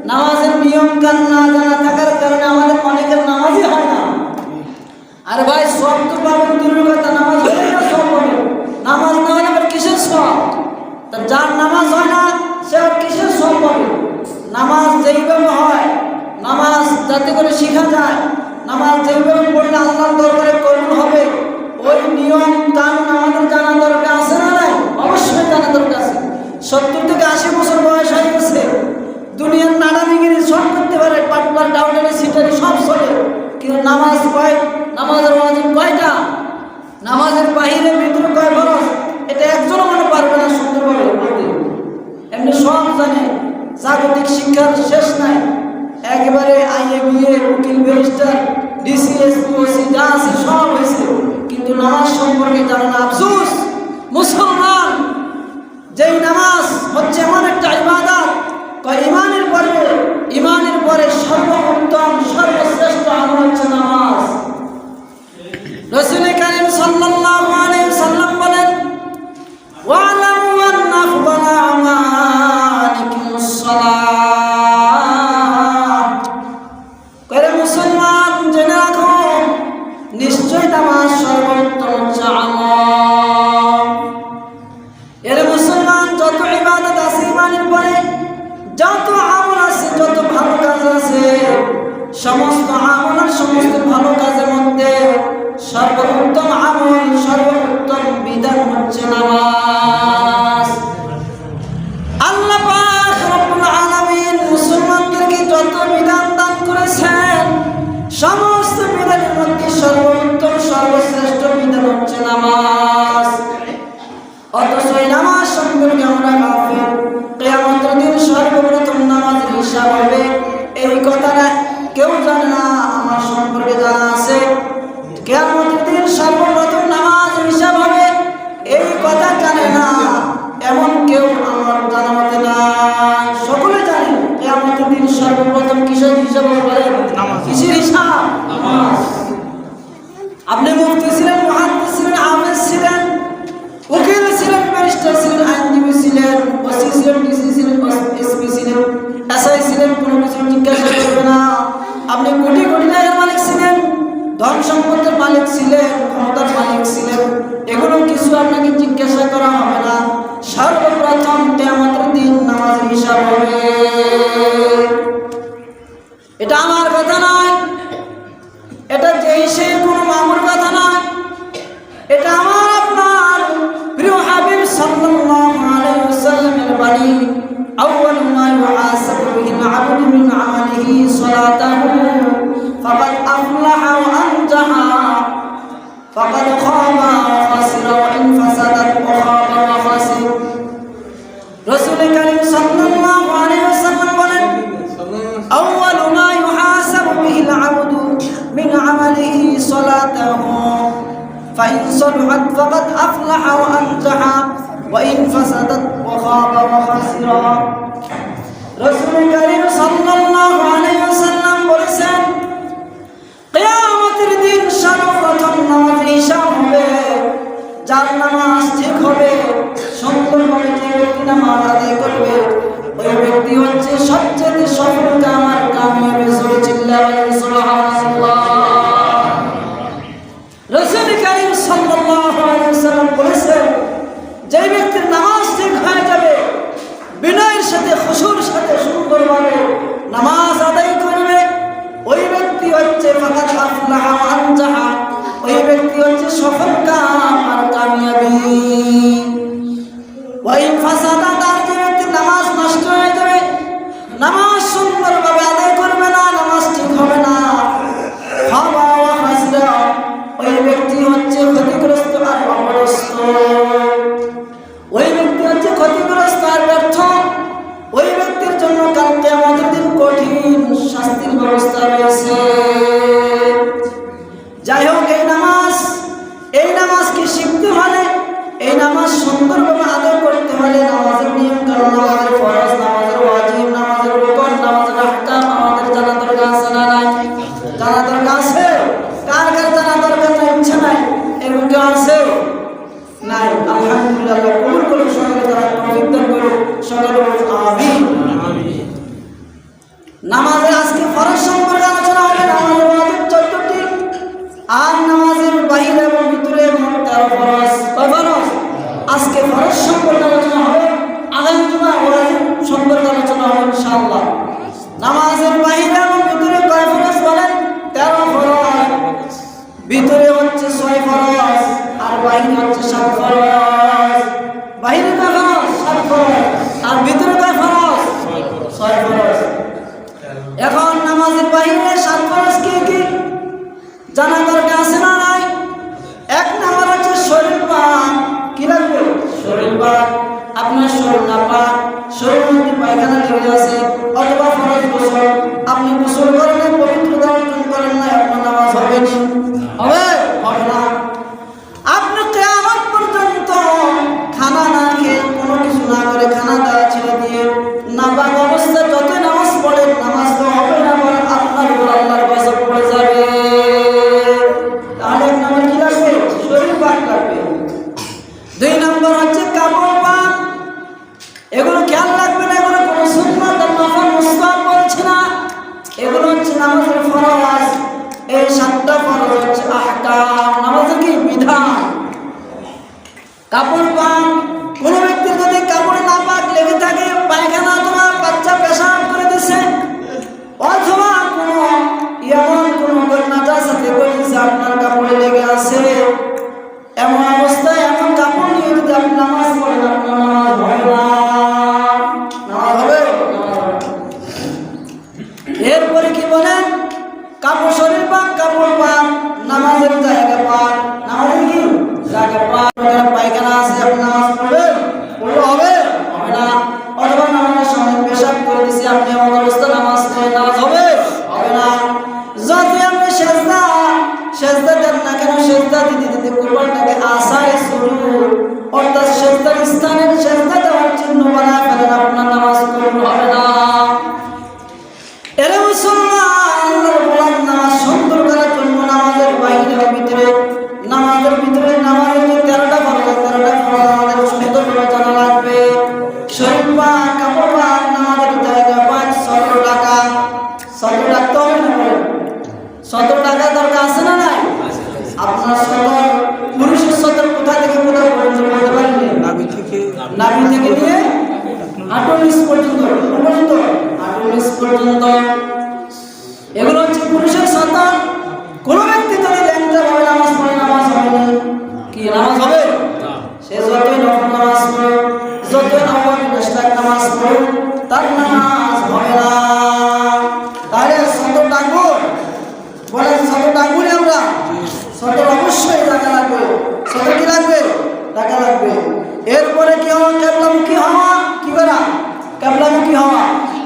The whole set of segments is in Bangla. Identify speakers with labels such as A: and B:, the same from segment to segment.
A: নামাজের নিয়ম কানুন না জানা থাকার কারণে আমাদের অনেকের নামাজই হয় না। আর ভাই সব তো পাবেন দূরের কথা, নামাজ হলে না সব পাবেন, নামাজ না হলে আবার কিসের সব? তা যার নামাজ হয় না সে আর কিসের সব পাবে? নামাজ যেইভাবে হয়, নামাজ যাতে করে শেখা যায়, নামাজ যেইভাবে পড়লে আল্লাহর দরবারে কবুল হবে, ওই নিয়ম কানুন আমাদের জানা দরকার আছে না নাই? অবশ্যই জানা দরকার আছে। 70 থেকে 80 বছর বয়স হয়ে গেছে, দুনিয়ার নানাবিগিরি সব করতে পারে, পাটপার ডাউটারি সিটারি সব চলে, কিন্তু নামাজ কয়, নামাজের ওয়াজিব কয়টা, নামাজের বাহিরে ভিতরে কয় ফরজ, এটা একজনও মনে পারবে না সুন্দরভাবে বলতে। এমনি সব জানে, জাগতিক শিক্ষার শেষ নাই, একেবারে আইএ বিএ উকিল ব্যারিস্টার ডিসিএস পিওসি যা আছে সব হয়েছে, কিন্তু নামাজ সম্পর্কে জানে না। আফসোস, মুসলমান যেই নামাজ হচ্ছে এমন একটা ইবাদত, ইমানের পরে সর্বোত্তম সর্বশ্রেষ্ঠ আমল হচ্ছে নামাজ। রাসূল কারীম সাল্লাল্লাহু আলাইহি ওয়াসাল্লাম বলেন, ওয়ালামু আন্না আফদালা আমালিকুমুস সালাত। করে মুসলমান জেনে রাখো, নিশ্চয় নামাজ সর্বোত্তম হচ্ছে আমল। এর মুসলমান যত ইবাদত আছে ইমানের পরে, যত আমল আছে, যত ভালো কাজ আছে, সমস্ত আমল আর সমস্ত ভালো কাজের মধ্যে সর্বোত্তম আমল, সর্বোত্তম বিধান হচ্ছে নামাজ। আল্লাহ পাক রব্বুল আলামিন মুসলমানদেরকে যত বিধান দান করেছেন, সমস্ত বিধানের মধ্যে সর্বোত্তম সর্বশ্রেষ্ঠ বিধান হচ্ছে নামাজ। অথচ এই নামাজ সম্পর্কে আমরা গাফিল। কিয়ামতের দিন সর্বপ্রথম নামাজের হিসাব হবে, এই কথাটা কেউ জানে না। আমার সম্পর্কে জানা আছে, কিয়ামতের দিন সর্বপ্রথম নামাজের হিসাব হবে, এই কথা জানে না এমন কেউ আমার জানা মতে নাই। সকলে জানে কিয়ামতের দিন সর্বপ্রথম কিসের হিসাব হবে? কিসের হিসাব? নামাজ। আপনি মুফতি ছিলেন, মুহাদ্দিস ছিলেন, হাফেজ ছিলেন, উকিল ছিলেন, ব্যারিস্টার ছিলেন, আইনজীবী ছিলেন, ওসি ছিলেন, ডিসি ছিলেন, এসপি ছিলেন, এসআই ছিলেন, কোনো কিছু জিজ্ঞাসা করবে না। আপনি কোটি কোটি টাকার মালিক ছিলেন, ধন সম্পদের মালিক ছিলেন, ক্ষমতার মালিক ছিলেন, এগুলো কিছু আপনাকে জিজ্ঞাসা করা হবে না। সর্বপ্রথম কিয়ামতের দিন নামাজের হিসাব হবে। এটা আমার কথা নয়, এটা যেই সেই কোনো মামুর কথা নয়, এটা আমার আপনার প্রিয় হাবিব সাল্লাল্লাহু আলাইহি ওয়াসাল্লামের বাণী। আউয়ালু মা ইউহাসাবু বিহিল আবদু মিন আমালিহি সালাতাহু ফাকাদ আফলাহা ওয়া আনজাহা ফাকাদ খাবা ওয়া খাসিরা ওয়া ইন ফাসাদাত ওয়া খাবা ওয়া খাসির। রাসূল কারীম সাল্লাল্লাহু আলাইহি ওয়াসাল্লাম বলেন, আউয়ালু মা ইউহাসাবু বিহিল আবদু মিন আমালিহি সালাতাহু فإن صلحت فقد أفلح وأنجح وإن فسدت وخاب وخسر। রাসূল কারীম সাল্লাল্লাহু আলাইহি ওয়াসাল্লাম বলেছেন, কিয়ামতের দিন সর্বপ্রথম নামাজের হিসাব হবে। যার নামাজ ঠিক হবে, সুন্দরভাবে যে ব্যক্তি নামাজ আদায় করবে, ওই ব্যক্তি হচ্ছে সবচেয়ে সফল কামার কামিয়াবি। জোরে চিল্লাবেন সুবহানাল্লাহ। রাসূল কারীম সাল্লাল্লাহু আলাইহি ওয়াসাল্লাম বলেছেন, যে ব্যক্তির নামাজ ঠিক হয়ে যাবে, বিনয়ের সাথে খুশুর সাথে সুন্দরভাবে নামাজ আদায় করবে, ওই ব্যক্তি হচ্ছে ফাকাদ আফলাহা ওয়া আনজাহা, ওই ব্যক্তি হচ্ছে সফল কাম আর কামিয়াবি। ওয়া ইন ফাসাদাত, আর যে ব্যক্তির নামাজ নষ্ট হয়ে যাবে, নামাজ সুন্দরভাবে আদায় করবে না, নামাজ ঠিক হবে না, ফরজ। এখন নামাজের বাইরে 7 ফরজ কি কি জানা দরকার আছে না নাই? এক নাম্বার হচ্ছে শরীর পাক। কি লাগবে? শরীর পাক। আপনার শরীর না পাক, শরীরের মধ্যে পায়খানা লেগে আছে অথবা ফরজ গোসল, আপনি গোসল করেন পবিত্রতা অর্জন করেন না, আপনার নামাজ হবে না? হবে? হবে না। আপনি কিয়ামত পর্যন্ত খানা না খেয়ে কোনো কিছু না করে খানা দেওয়া ছেড়ে দিয়ে নাপাক অবস্থায় যত নামাজ পড়েন নামাজ তো হবে না, বরং আপনার উপর আল্লাহর গজব পড়ে যাবে। তাহলে এক নম্বর কি লাগবে? শরীর পাক লাগবে। 2 নম্বর হচ্ছে কাপড় পাক। এগুলো খেয়াল রাখবেন, এগুলো কোনো সুন্নাত আর নফল মুস্তাহাব বলছে না, এগুলো হচ্ছে নামাজের ফরজ। এই 7টা ফরজ হচ্ছে আহকাম, নামাজের কি বিধান। কাপড় পাক, কোনো ব্যক্তির যদি কাপড়ে না পাক লেগে থাকে, পায়খানা অথবা বাচ্চা পেশাব করে দিচ্ছে অথবা কোনো এমন কোনো নাজাসাতে করেছে আপনার কাপড়ে লেগে আছে, এমন অবস্থায় এমন কাপড় নিয়ে যদি আপনি নামাজ পড়েন আপনার নামাজ হবে না। নামাজ হবে? এরপরে কি বলেন? কাপড় শরীর পাক, কাপড় পাক, নামাজের জায়গা পাক। নামাজের কি জায়গা পাক? পায়খানা আছে, আপনি নামাজ পড়বেন? পড়লে হবে? হবে না। অথবা নামাজের সময় পেশাব করে দিয়েছে, আপনি এমন অবস্থা নামাজ পড়েন, নামাজ হবে? হবে না। যদি আপনি সেজদা দেন না কেন, সেজদা দিতে দিতে কোরবানটাকে আসায় সুজুদ অর্থাৎ সেজদার স্থানের সেজদা দেওয়ার চিহ্ন বানায় ফেলেন, আপনার নামাজ কবুল হবে না। এরে মুসলমান, আল্লাহর গোলাম, নামাজ সুন্দর করার জন্য নামাজের বাইরের ভিতরে নামাজের যে 13টা ফরজ, 13টা ফরজ আমাদের সুন্দরভাবে জানা লাগবে। শরীর পাক, কাপড় পাক, নামাজের জায়গা পাক, 17 টাকা। 17 টাকা তো হবে না? 17 টাকা দরকার আছে না নাই? আপনার 17 পুরুষের 17 কোথা থেকে কোথায় পর্যন্ত বলতে পারেননি? নাভি থেকে নিয়ে হাঁটুর পর্যন্ত, হাঁটুর পর্যন্ত। এগুলো হচ্ছে পুরুষের 17। কোন ব্যক্তি যদি ল্যাংটা ভাবে নামাজ পড়ে, নামাজ হবে না। কি নামাজ হবে? সে যতই নফল নামাজ পড়ে, যতই আওয়াজ মুস্তাক নামাজ পড়ে, তার নামাজ হবে না। তাহলে 17 ডাকবো বলেন? 17 ডাকবো না আমরা? 17 অবশ্যই টাকা লাগবে। 17 কি লাগবে? টাকা লাগবে। এরপরে কি হওয়া? কেবলামুখী হওয়া। কি করা? কেবলামুখী হওয়া।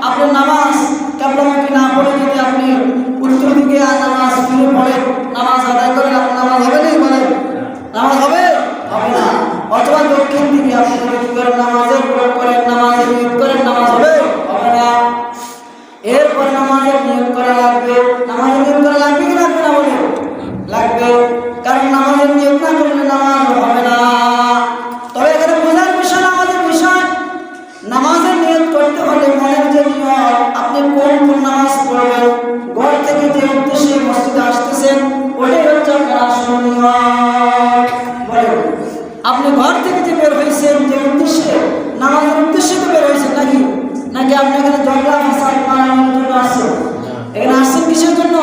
A: আপনার নামাজ কেবলামুখী না পড়ে যদি আপনি উত্তর দিকে নামাজ ফিরে পড়েন, নামাজ আদায় করেন, আপনার নামাজ হবে না? বলেন, নামাজ হবে? হবে না। অথবা দক্ষিণ দিকে আপনি যদি কি করেন, নামাজের প্রয়োগ করেন, নামাজের নিয়ত করেন, নামাজ হবে? হবে না। এরপরে নামাজের নিয়ত করা লাগবে। নামাজের নিয়ত করা লাগবে কি লাগবে না? বলে লাগবে, কারণ নামাজের নিয়ত না করলে নামাজ হবে না। তবে এখানে বোঝার বিষয়, নামাজের বিষয়, নামাজের নিয়ত করতে হলে মনের যে নিয়ত, আপনি কোন নামাজ পড়বেন, ঘর থেকে যে উদ্দেশ্যে মসজিদে আসতেছেন, ওটাই হচ্ছে আপনার আসল নিয়ত। বলেন, আপনি ঘর থেকে যে বের হয়েছেন যে উদ্দেশ্যে, নামাজের উদ্দেশ্যে তো বের হয়েছেন নাকি? নাকি আপনি এখানে ঝগড়া ফাসাদ মারামারির জন্য আসছেন? এখানে আসছেন কিসের জন্য?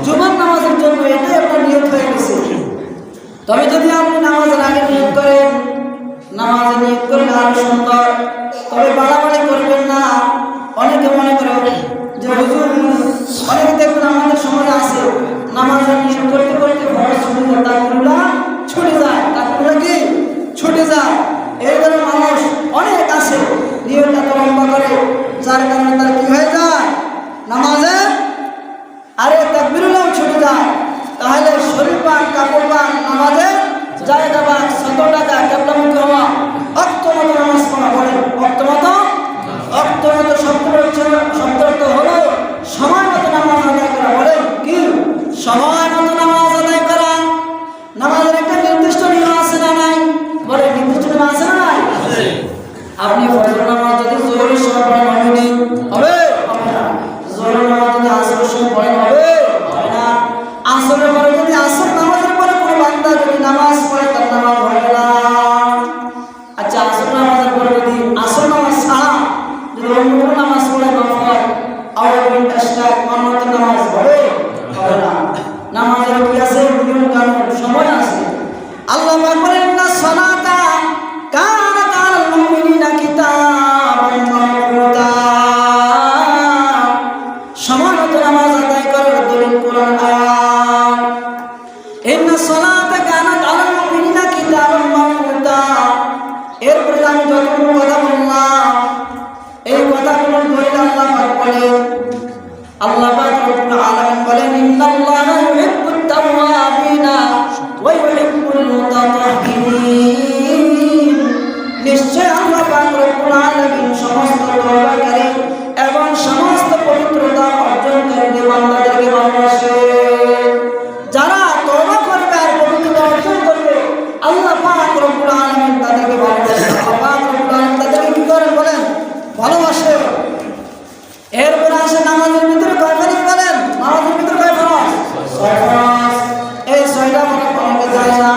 A: জুমার নামাজের জন্য। এটাই আপনার নিয়ত হয়ে গেছে। তবে যদি আপনি নামাজের আগে নিয়ত করেন, নামাজে নিয়ত করেন আরো সুন্দর, তবে বাড়াবাড়ি করবেন না। অনেকে মনে করে যে হুজুর, অনেকে দেখবেন আমাদের সমাজে আছে, নামাজে নিয়ত করতে করতে ফরজ ছুটে যায়, তাকবীরুল্লাহ ছুটে যায়, তাকবীরুল্লাহ কি ছুটে যায়। এই ধরনের মানুষ অনেক আছে, নিয়তটা তো লম্বা করে, যার কারণে তার কি হয়ে যায়, নামাজে আরে তাকবীরুল্লাহ ছুটে যায়। তাহলে শরীর পাক, কাপড় পাক, নামাজে জায়গা পাক, 17 টাকা, কেবলামুখী হওয়া, অক্তমত নামাজ পড়া। বলেন অক্তমত? অক্তমত শব্দ হলো আল্লাহ পাক রব্বুল আলামিন বলেন ইন্নাল্লাহা ইউহিব্বুত তাওয়াবিনা ওয়া ইউহিব্বুল মুতাতাহহিরিন। নিশ্চয় আল্লাহ পাক রব্বুল আলামিন সমস্ত তওবাকারী এবং সমস্ত পবিত্রতা অর্জনকারী বান্দাদেরকে ভালোবাসেন। যারা তওবা করবে আর পবিত্রতা অর্জন করবে আল্লাহ পাক রব্বুল আলামিন তাদেরকে ভালোবাসেন। আল্লাহ পাক রব্বুল আলামিন তাদেরকে কি করেন বলেন? ভালোবাসে। এরপর আসে নামাজের ভিতরে কয় ফরজ বলেন? নামাজের ভিতরে কয় ফরজ? 6 ফরজ। এই 6টা ফরজ অনেকে জানে না।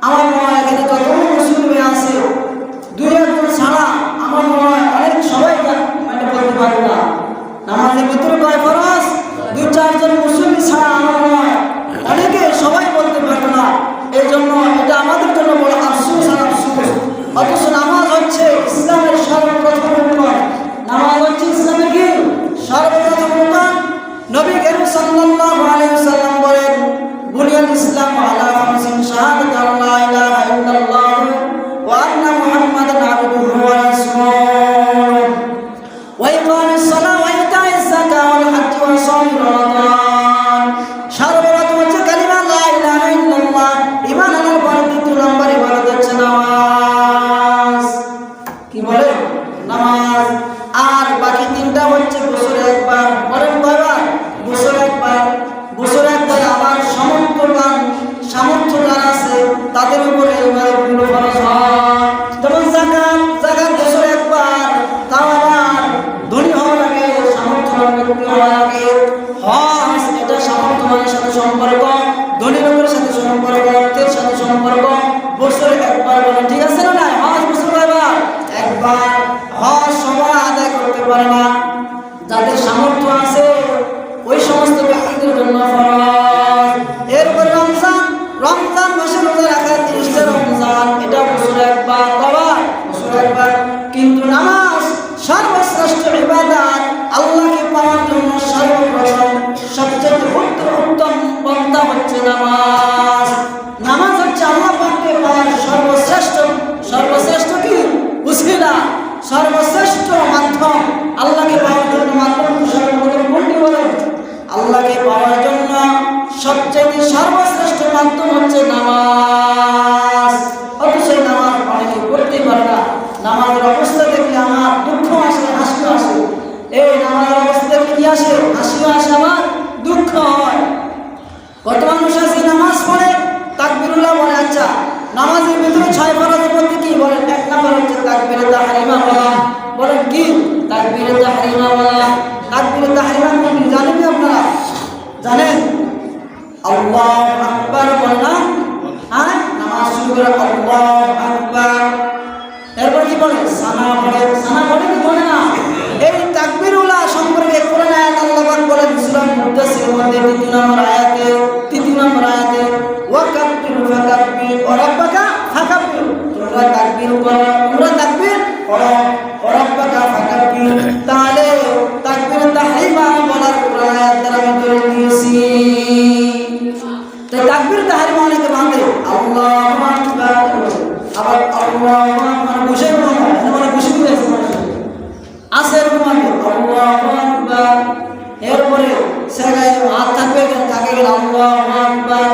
A: আমার মনে হয় এখানে যত মুসলিম আছে 2-1 ছাড়া আমার মনে হয় অনেক সবাই মানে বলতে পারবে না নামাজের ভিতরে কয় ফরজ। 2-4 জন মুসলিম ছাড়া আমার মনে হয় অনেকে সবাই বলতে পারবে না। এই জন্য এটা আমাদের জন্য বড় আফসোস আর আফসোস। অথচ নামাজ হচ্ছে ইসলামের সর্বপ্রথম রুকন। নামাজ হচ্ছে ইসলামের কি সর্বপ্রথম রুকন। নবী করিম সাল্লাল্লাহু আলাইহি ওয়াসাল্লাম বলেন বুনিয়াল ইসলাম আলা খামসিন শাহাদাতু আল্লা ইলাহা ইল্লাল্লাহ ওয়া আন্না মুহাম্মাদান আবদুহু ওয়া রাসূলুহু ওয়া ইকামিস সালাহ ওয়া ইতাইজ যাকাত ওয়াল হজ্জ ওয়া সাওমি রমাদান। সর্বপ্রথম হচ্ছে কালিমা লা ইলাহা ইল্লাল্লাহ। ঈমান আনার পরে দ্বিতীয় নম্বর ইবাদত হচ্ছে নামাজ। কি বলে? নামাজ। আর বাকি 3টা হচ্ছে বছরে একবার। বলেন কয়বার? বছরে একবার। বছরে একবার আমার সামর্থ্য যারা আছে তাদের উপরে ইবাদতগুলো ফরজ হয়। যেমন যাকাত। যাকাত বছরে একবার, তাও আবার ধনী হওয়া লাগে, সামর্থ্যবান ব্যক্তি হওয়া লাগে। হজ এটা সামর্থ্যবানের সাথে সম্পর্ক, ধনী লোকের সাথে সম্পর্ক, অর্থের সাথে সম্পর্ক। বছরে একবার বলে ঠিক আছে না? নাই হজ বছরে কয়বার? একবার। হজ সবাই আদায় করতে পারে না, যাদের সামর্থ্য আছে ওই সমস্ত ব্যক্তিদের জন্য ফরজ। এরপর রমজান। রমজান মাসে রোজা রাখা 30টা রমজান, এটা বছরে একবার। কবার? বছরে একবার। কিন্তু নামাজ সর্বশ্রেষ্ঠ ইবাদত। আল্লাহকে পাওয়ার জন্য সর্বপ্রথম সবচেয়ে উত্তম পন্থা হচ্ছে নামাজ। নামাজ হচ্ছে আল্লাহ পাককে পাওয়ার সর্বশ্রেষ্ঠ কি উসিলা, সর্বশ্রেষ্ঠ মাধ্যম। আল্লাহকে পাওয়ার জন্য মাধ্যম সর্বপ্রথম কোনটি বলেন? আল্লাহকে পাওয়ার জন্য সবচেয়ে সর্বশ্রেষ্ঠ মাধ্যম হচ্ছে নামাজ। অথচ নামাজ অনেকে করতে পারে না। নামাজের অবস্থা দেখলে আমার দুঃখ আসে, হাসিও আসে। এই নামাজের অবস্থা দেখলে কি আসে? হাসিও আসে, আমার দুঃখ হয়। কত মানুষ আছে নামাজ পড়ে তাকবীরুল্লাহ বলে। আচ্ছা, নামাজের ভিতরে 6 ফরজের মধ্যে কি বলেন? 1 নম্বর হচ্ছে তাকবীরে তাহরিমা বলা। বলেন কি? তাকবীরে তাহরিমা বলা। তাকবীরে তাহরিমা কি জানেন কি আপনারা? জানেন? আল্লাহু আকবার বলেন না? হ্যাঁ, নামাজ শুরু করে আল্লাহু আকবার। এরপর কি বলে? সানা বলে। সানা বলে কি বলে না? এই তাকবীরুল্লাহ সম্পর্কে কোরআন আয়াত আল্লাহ পাক বলেন সূরা মুদাসসিরের মধ্যে 3 নম্বর আয়াতে ওয়া কাব্বিরু ফাকাব্বির ওয়া রাব্বাকা ফাকাব্বির। তোমরা তাকবীর করো, তোমরা তাকবীর করো, ওয়া রাব্বাকা ফাকাব্বির। তাহলে তাকবীর তাহরিমা বলার কোরআন আয়াত দ্বারা আমি ধরে নিয়েছি। তাই তাকবীর তাহরিমা অনেকে ভাঙে। আল্লাহু আকবার, আবার আল্লাহু আকবার বসে বলো, মানে বসে দিয়েছে আছে এরকম আল্লাহু আকবার। এরপরে সেগায় হাত থাকবে, থাকে গেল আল্লাহু আকবার,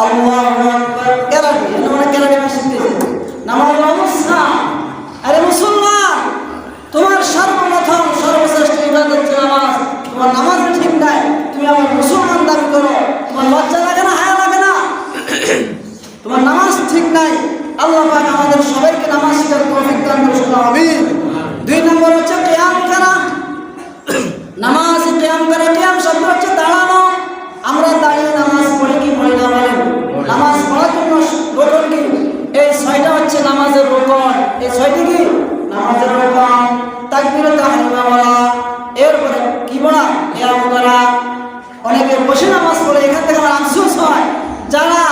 A: আল্লাহু আকবার। কেরাটি মানে কেরাটি ভাষা শিখতেছে নামাজের অবস্থা। আরে মুসলমান, তোমার সর্বপ্রথম সর্বশ্রেষ্ঠ ইবাদত হচ্ছে নামাজ। তোমার নামাজ ঠিক নাই, তুমি আমার মুসলমান দাবি করো, তোমার লজ্জা লাগে না? হায়া লাগে না? তোমার নামাজ ঠিক নাই। আল্লাহ পাক আমাদের সবাইকে নামাজ শিখার তৌফিক দান করুন, আমিন। 2 নম্বর হচ্ছে কিয়াম করা। নামাজ কিয়াম করা। কিয়াম শব্দ হচ্ছে দাঁড়ানো। আমরা দাঁড়িয়ে নামাজ পড়ি কি পড়ি না বলেন? নামাজ পড়ার জন্য রুকন কি? এই 6টা হচ্ছে নামাজের রুকন। এই 6টি কি নামাজের রুকন? তাকবীরে তাহরিমা বলা। এরপরে কি বলা? কিয়াম করা। অনেকে বসে নামাজ পড়ে। এখান থেকে আমার আফসোস হয়, যারা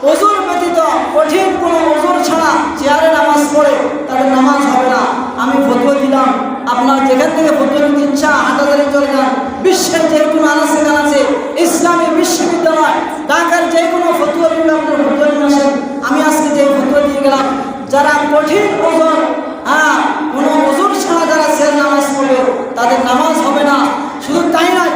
A: ওযুর ব্যতীত কঠিন কোনো ওযুর ছাড়া চেয়ারে নামাজ পড়ে তাদের নামাজ হবে না। আমি ফতোয়া দিলাম, আপনার যেখান থেকে ফতোয়া দিতে ইচ্ছা হাটাজারি চলে যান। বিশ্বের যে কোনো আনাচে ইসলামী বিশ্ববিদ্যালয় ঢাকার যে কোনো ফতোয়া দিলে আপনার ফতোয়া নিয়ে আসেন। আমি আজকে যে ফতোয়া দিয়ে গেলাম, যারা কঠিন ওযর কোনো ওযুর ছাড়া যারা চেয়ারে নামাজ পড়বে তাদের নামাজ হবে না। শুধু তাই নয়,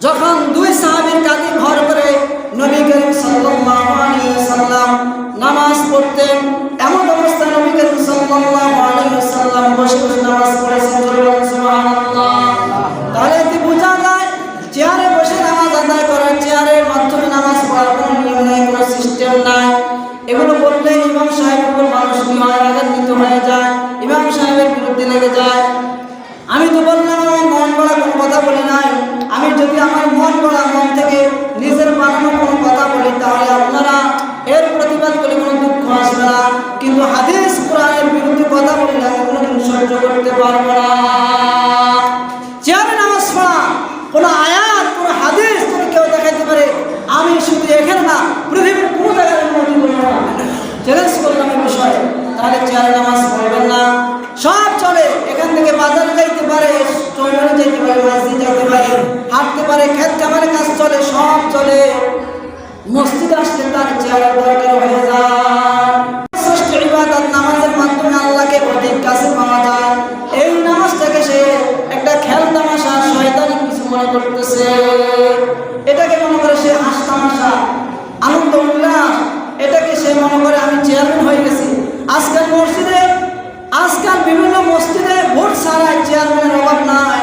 A: যখন দুই সাহাবীর কাঁধে ভর করে নবী করিম সাল্লাল্লাহু আলাইহি ওয়াসাল্লাম নামাজ পড়তেন, এমন অবস্থায় নবী করিম সাল্লাল্লাহু আলাইহি ওয়াসাল্লাম বসে বসে নামাজ পড়েছেন। সুবহানাল্লাহ। তাহলে এতে বোঝা যায় চেয়ারে বসে নামাজ আদায় করার, চেয়ারের মাধ্যমে নামাজ পড়ার কোনো নিয়ম নাই, কোনো সিস্টেম নাই। এগুলো বললে ইমাম সাহেবের উপর মানুষ কি হয়, রাগান্বিত হয়ে যায়, ইমাম সাহেবের বিরুদ্ধে লেগে যায়। আমি তো বললাম আমার মন গড়া কোনো কথা বলি নাই। আমি যদি আমার মন গড়া, মন থেকে নিজের বানানো কোনো কথা বলি, তাহলে আপনারা এর প্রতিবাদ করে কোনো দুঃখ আসবে না। কিন্তু হাদিস কোরআনের বিরুদ্ধে কথা বললে আমি কোনোদিন সহ্য করতে পারবো না। চেয়ারে নামাজ পড়া, কোনো আয়াত, কোনো হাদিস যদি কেউ দেখাইতে পারে, আমি শুধু এখানে না, পৃথিবীর কোনো জায়গায় অনুমতি করবো না। চ্যালেঞ্জ করলাম এই বিষয়ে। তাহলে চেয়ারে নামাজ পড়বেন না। সব চলে, এখান থেকে বাজারে যাইতে পারে, চৌমারে যাইতে পারে, মসজিদ যাইতে পারে, হাঁটতে পারে, ক্ষেত খামারে কাজ চলে, সব চলে। মসজিদ আসলে তার চেয়ারের দরকার হয়ে যায়। শ্রেষ্ঠ ইবাদত নামাজের মাধ্যমে আল্লাহকে অধিক কাছে পাওয়া যায়। এই নামাজটাকে সে একটা খেল তামাশা, শয়তানি কিছু মনে করতেছে, এটাকে মনে করে সে হাস তামাশা, আনন্দ উল্লাস, এটাকে সে মনে করে আমি চেয়ারম্যান হয়ে গেছি। আজকাল বিভিন্ন মসজিদে ভোট ছাড়াই চেয়ারম্যানের অভাব নাই,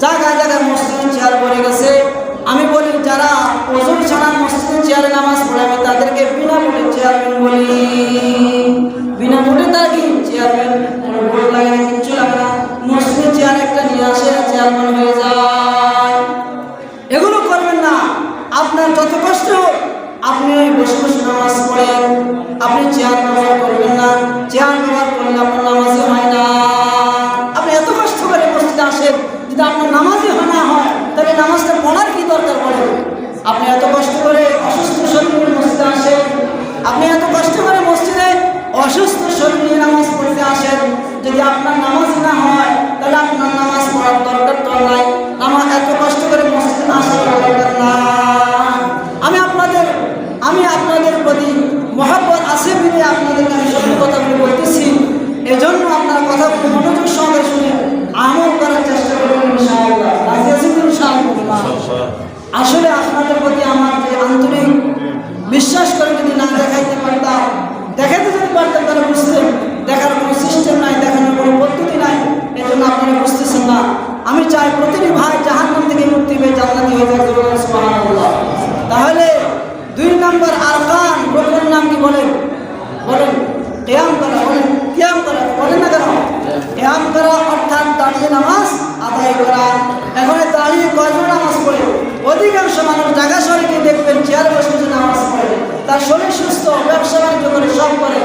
A: জায়গায় জায়গায় মসজিদে চেয়ার পড়ে গেছে। আমি বলি যারা ওজন ছাড়া মসজিদে চেয়ারে নামাজ পড়ে, আমি তাদেরকে বিনা ভোটে চেয়ারম্যান বলি। বিনা ভোটে তার কি চেয়ারম্যান, কোনো ভোট লাগে না, কিচ্ছু লাগে না, মসজিদে চেয়ার একটা নিয়ে আসে, চেয়ারম্যান হয়ে যায়। এগুলো করবেন না। আপনার যত কষ্ট হোক, আপনি বসে বসে নামাজ পড়েন, আপনি চেয়ার ব্যবহার করবেন না। চেয়ার ব্যবহার করলে আপনার নামাজই হয় না। আপনি এত কষ্ট করে মসজিদে আসেন, যদি আপনার নামাজই না হয়, তাহলে নামাজটা পড়ার কি দরকার পড়ে? আপনি এত কষ্ট করে অসুস্থ শরীর নিয়ে মসজিদে আসেন, আপনি এত কষ্ট করে মসজিদে অসুস্থ শরীর নিয়ে নামাজ পড়তে আসেন, যদি আপনার নামাজ না হয়, তাহলে আপনার নামাজ পড়ার দরকার তো নাই। এত কষ্ট করে মসজিদে আসার দরকার না। আমি আপনাদের প্রতি মহব্বত আছে বলে আপনাদেরকে আমি সব কথাগুলো বলতেছি। এজন্য আপনার কথাগুলো মনোযোগ সহকারে শুনে আমল করার চেষ্টা করবেন ইনশাআল্লাহ। আসলে আপনাদের প্রতি আমার যে আন্তরিক বিশ্বাস করে যদি না দেখাইতে পারতাম, দেখাতে যদি পারতাম, তাহলে বুঝতেন দেখার কোনো সিস্টেম নাই, দেখানোর কোনো পদ্ধতি নাই। এই জন্য আপনারা বুঝতেছেন না। আমি চাই প্রতিটি ভাই জাহান্নাম থেকে মুক্তি পেয়ে জান্নাতি হয়ে যাবে। সুবহানাল্লাহ। তাহলে 2 নম্বর আরকান, রুকনের নাম কি বলেন? বলেন কিয়াম করা। বলেন কিয়াম করা, বলেন না কেন? কিয়াম করা অর্থাৎ দাঁড়িয়ে নামাজ আদায় করা। এখন দাঁড়িয়ে কয়জন নামাজ পড়ে? অধিকাংশ মানুষ জায়গা শরীরে দেখবেন চেয়ারে বসে বসে নামাজ পড়ে, তার শরীর সুস্থ, ব্যবসা বাণিজ্য করে, সব করে,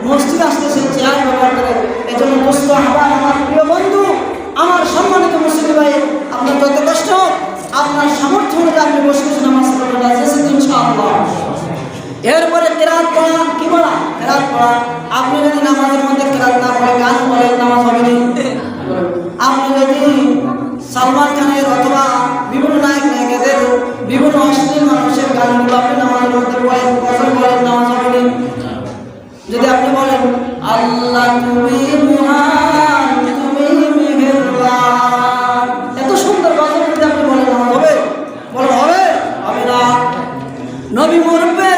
A: মসজিদ আসতেছে চেয়ার ব্যবহার করে। এই জন্য দোস্ত আহ্বান, আমার প্রিয় বন্ধু, আমার সম্মানিত মুসলিম ভাই, আপনার যত কষ্ট, আপনার সামর্থ্য অনুযায়ী আপনি বসে বসে নামাজ পড়বেন ইনশাআল্লাহ। এরপরে কিরাত পড়া। কি পড়া? কিরাত পড়া। আপনি যদি নামাজের মধ্যে কিরাত না পড়ে গান পড়েন, নামাজ হবে না। আপনি যদি সালমান খানের অথবা বিভিন্ন নায়ক নায়িকাদের বিভিন্ন অশ্লীল মানুষের গানগুলো আপনি নামাজের মধ্যে পড়েন, গজল বলেন, নামাজ হবে না। যদি আপনি বলেন আল্লাহ তুমি মহান, তুমি মেহেরবান, এত সুন্দর গজল যদি আপনি বলেন, নামাজ হবে? বলেন হবে? হবে না। নবী মুরব্বী,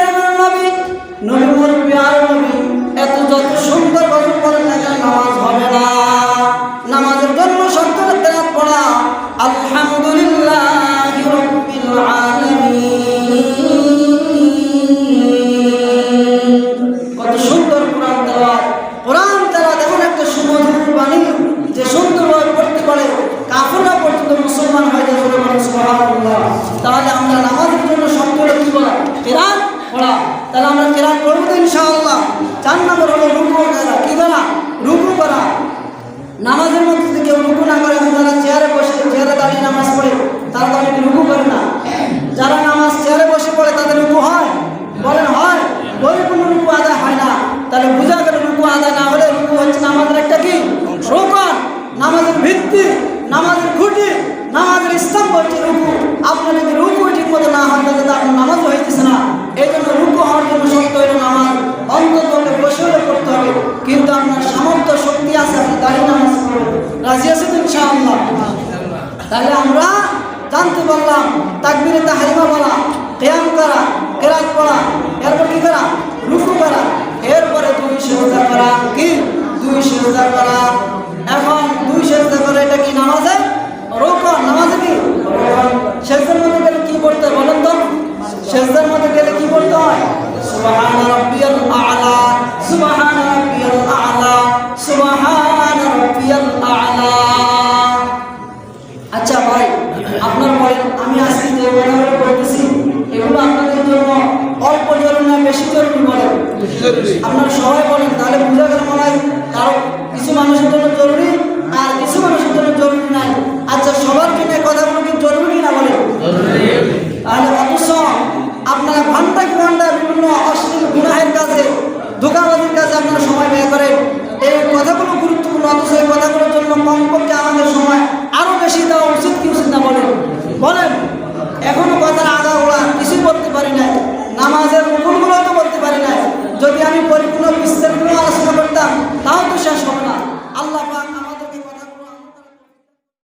A: নবী মুরব্বী আর নবী এত যত সুন্দর গজল পড়েন না কেন, নামাজ হবে না। নামাজের জন্য শর্ত কিরাত পড়া। আলহামদুলিল্লাহি রাব্বিল আলামিন। কত সুন্দর কোরআন তেলাওয়াত। কোরআন তেলাওয়াত এমন একটা সুমধুর বাণী যে সুন্দরভাবে পড়তে পারে, কাফেররা পর্যন্ত মুসলমান হয়ে যায়। সুবহানাল্লাহ। তাহলে আমরা নামাজের জন্য শর্ত হলো কি বলা? কিরাত পড়া। তাহলে আমরা কিরাত পড়ব তো ইনশাআল্লাহ। 4 নম্বর হলো রুকু করা। কি করা? রুকু করা। নামাজের মধ্যে যদি কেউ রুকু না করে, যারা চেয়ারে বসে, চেয়ারে দাঁড়িয়ে নামাজ পড়ে, তারা তো অনেকে রুকু করে না। যারা নামাজ চেয়ারে বসে পড়ে, তাদের রুকু হয়? বলেন হয়? পরিপূর্ণ রুকু আদায় হয় না। তাহলে বোঝা গেল রুকু আদায় না হলে রুকু হচ্ছে নামাজের একটা কি রোকন, নামাজের ভিত্তি, নামাজের খুঁটি, নামাজের স্তম্ভ হচ্ছে রুকু। আপনার যদি রুকু ঠিক মতো না হয়, তাহলে তো আপনার নামাজও হইতেছে না। এই জন্য রুকু হওয়ার জন্য শক্ত হইল নামাজ অন্তত বসে হলে করতে হবে। কিন্তু আপনার সামর্থ্য শক্তি আছে, আপনি দাঁড়িয়ে নামাজ পড়বেন, রাজি আছেন ইনশাআল্লাহ। তাহলে আমরা জানতে পারলাম তাকবীরে তাহরিমা বলা, কিয়াম করা, কিরাত পড়া, এরপর কি করা, রুকু করা, এরপরে 2 সিজদা করা। কি 2 সিজদা করা? এখন 2 সিজদা করে এটা কি নামাজে রুকু? নামাজে কি রুকু? সিজদার মধ্যে গেলে কি পড়তে হয় বলেন তো? সিজদার মধ্যে গেলে কি পড়তে হয়? সুবহান রাব্বিয়াল আ'লা, সুবহান রাব্বিয়াল আ'লা, সুবহান রাব্বিয়াল আ'লা। আচ্ছা ভাই, আপনার বলেন, আমি আজকে যে কথাগুলো বলতেছি এগুলো আপনাদের জন্য অল্প জরুরি না বেশি জরুরি বলেন? আপনারা সবাই বলেন